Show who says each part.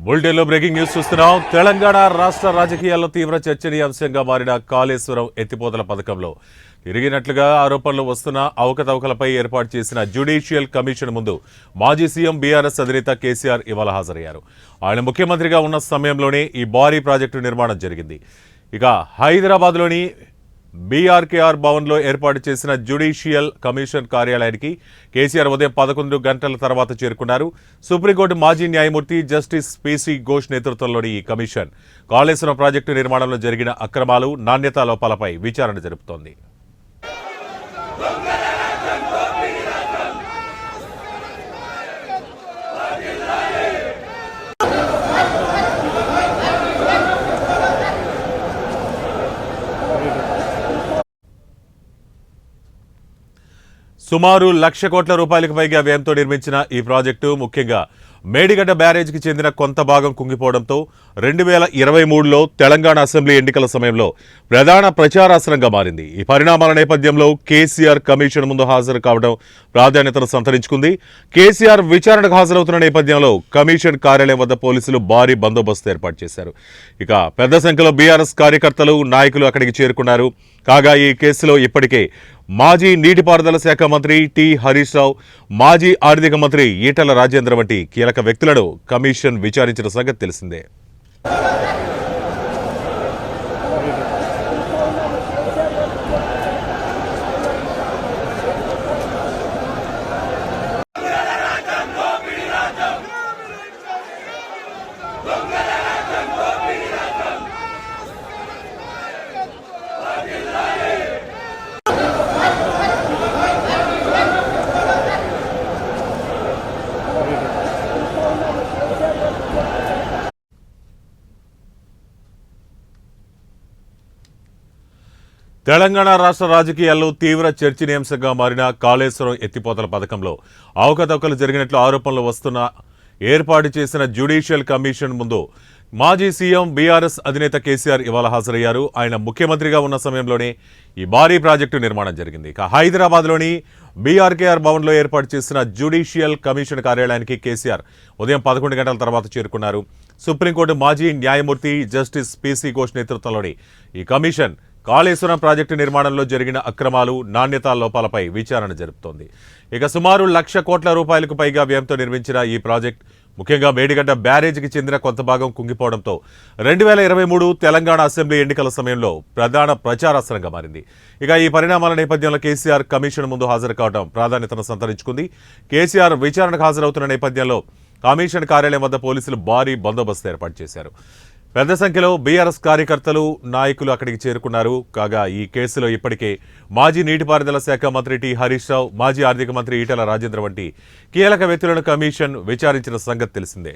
Speaker 1: బులెటిన్లో breaking news చూస్తున్నాం. తెలంగాణ రాష్ట్ర రాజకీయాల్లో తీవ్ర చర్చనీయాంశంగా మారిన కాళేశ్వరం ఎత్తిపోతల పథకంలో తిరిగినట్లుగా ఆరోపణలు వస్తున్న అవకతవకలపై ఏర్పాటు చేసిన జ్యుడిషియల్ కమిషన్ ముందు మాజీ సీఎం బీఆర్ఎస్ అధినేత కేసీఆర్ ఇవాళ హాజరయ్యారు. ఆయన ముఖ్యమంత్రిగా ఉన్న సమయంలోనే ఈ భారీ ప్రాజెక్టు నిర్మాణం జరిగింది. ఇక హైదరాబాద్లోని బీఆర్కేఆర్ భవన్లో ఏర్పాటు చేసిన జ్యుడిషియల్ కమిషన్ కార్యాలయానికి కేసీఆర్ ఉదయం 11 గంటల తర్వాత చేరుకున్నారు. సుప్రీంకోర్టు మాజీ న్యాయమూర్తి జస్టిస్ పీసీ ఘోష్ నేతృత్వంలోని ఈ కమిషన్ కాళేశ్వరం ప్రాజెక్టు నిర్మాణంలో జరిగిన అక్రమాలు, నాణ్యతా లోపాలపై విచారణ జరుపుతోంది. సుమారు 1,00,00,000 కోట్ల రూపాయలకు పైగా వ్యయంతో నిర్మించిన ఈ ప్రాజెక్టు ముఖ్యంగా మేడిగడ్డ బ్యారేజ్కి చెందిన కొంత భాగం కుంగిపోవడంతో 2023లో తెలంగాణ అసెంబ్లీ ఎన్నికల సమయంలో ప్రధాన ప్రచారాస్త్రంగా మారింది. ఈ పరిణామాల నేపథ్యంలో కేసీఆర్ కమిషన్ ముందు హాజరు కావడం ప్రాధాన్యతను సంతరించుకుంది. కేసీఆర్ విచారణకు హాజరవుతున్న నేపథ్యంలో కమిషన్ కార్యాలయం వద్ద పోలీసులు భారీ బందోబస్తు ఏర్పాటు చేశారు. ఇక పెద్ద సంఖ్యలో బీఆర్ఎస్ కార్యకర్తలు, నాయకులు అక్కడికి చేరుకున్నారు. కాగా ఈ కేసులో ఇప్పటికే మాజీ నీటిపారుదల శాఖ మంత్రి టి హరీష్ రావు, మాజీ ఆర్థిక మంత్రి ఈటల రాజేంద్ర వంటి కీలక వ్యక్తులను కమిషన్ విచారించిన సంగతి తెలిసిందే. తెలంగాణ రాష్ట్ర రాజకీయాల్లో తీవ్ర చర్చనీయాంశంగా మారిన కాళేశ్వరం ఎత్తిపోతల పథకంలో అవకతవకలు జరిగినట్లు ఆరోపణలు వస్తున్న ఏర్పాటు చేసిన జ్యుడిషియల్ కమిషన్ ముందు మాజీ సీఎం బీఆర్ఎస్ అధినేత కేసీఆర్ ఇవాళ హాజరయ్యారు. ఆయన ముఖ్యమంత్రిగా ఉన్న సమయంలోనే ఈ భారీ ప్రాజెక్టు నిర్మాణం జరిగింది. ఇక హైదరాబాద్లోని బీఆర్కేఆర్ భవన్లో ఏర్పాటు చేసిన జ్యుడిషియల్ కమిషన్ కార్యాలయానికి కేసీఆర్ ఉదయం 11 గంటల తర్వాత చేరుకున్నారు. సుప్రీంకోర్టు మాజీ న్యాయమూర్తి జస్టిస్ పీసీ ఘోష్ నేతృత్వంలోని ఈ కమిషన్ కాళేశ్వరం ప్రాజెక్టు నిర్మాణంలో జరిగిన అక్రమాలు, నాణ్యతా లోపాలపై విచారణ జరుపుతోంది. ఇక సుమారు 1,00,00,000 కోట్ల రూపాయలకు పైగా వ్యయంతో నిర్మించిన ఈ ప్రాజెక్ట్ ముఖ్యంగా మేడిగడ్డ బ్యారేజ్కి చెందిన కొంత భాగం కుంగిపోవడంతో 2023 తెలంగాణ అసెంబ్లీ ఎన్నికల సమయంలో ప్రధాన ప్రచారాస్త్రంగా మారింది. ఇక ఈ పరిణామాల నేపథ్యంలో కేసీఆర్ కమిషన్ ముందు హాజరు కావడం ప్రాధాన్యతను సంతరించుకుంది. కేసీఆర్ విచారణకు హాజరవుతున్న నేపథ్యంలో కమిషన్ కార్యాలయం వద్ద పోలీసులు భారీ బందోబస్తు ఏర్పాటు చేశారు. పెద్ద సంఖ్యలో బీఆర్ఎస్ కార్యకర్తలు, నాయకులు అక్కడికి చేరుకున్నారు. కాగా ఈ కేసులో ఇప్పటికే మాజీ నీటిపారుదల శాఖ మంత్రి టి హరీష్ రావు, మాజీ ఆర్థిక మంత్రి ఈటల రాజేంద్ర వంటి కీలక వ్యక్తులను కమిషన్ విచారించిన సంగతి తెలిసిందే.